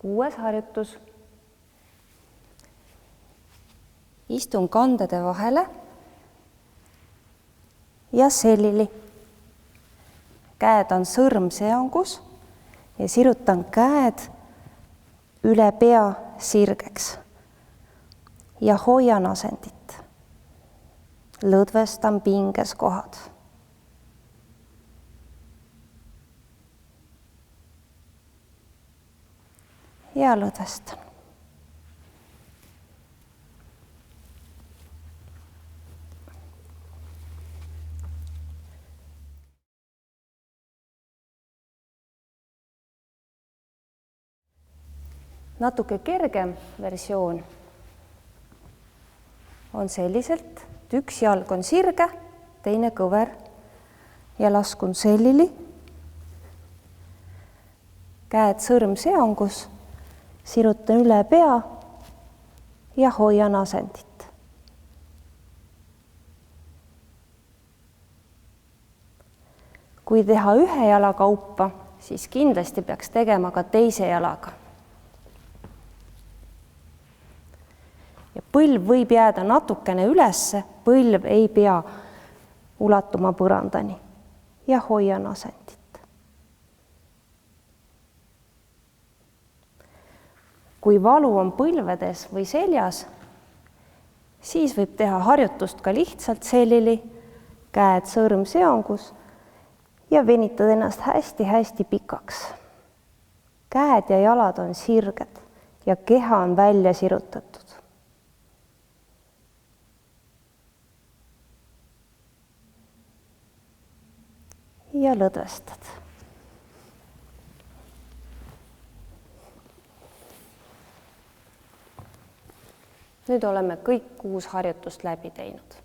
6. harjutus. Istun kandade vahele ja selili. Käed on sõrmseongus ja sirutan käed üle pea sirgeks ja hoian asendit. Lõdvestan pinges kohad. Ja lõdvestan. Natuke kergem versioon on selliselt, et üks jalg on sirge, teine kõver ja laskun selili. Käed sõrmseongus, sirutan üle pea ja hoian asendit. Kui teha ühe jala kaupa, siis kindlasti peaks tegema ka teise jalaga. Ja põlv võib jääda natukene ülesse, põlv ei pea ulatuma põrandani ja hoian asendit. Kui valu on põlvedes või seljas, siis võib teha harjutust ka lihtsalt selili, käed sõrmseongus ja venitad ennast hästi-hästi pikaks. Käed ja jalad on sirged ja keha on välja sirutatud. Ja lõdvestad. Nüüd oleme kõik 6 harjutust läbi teinud.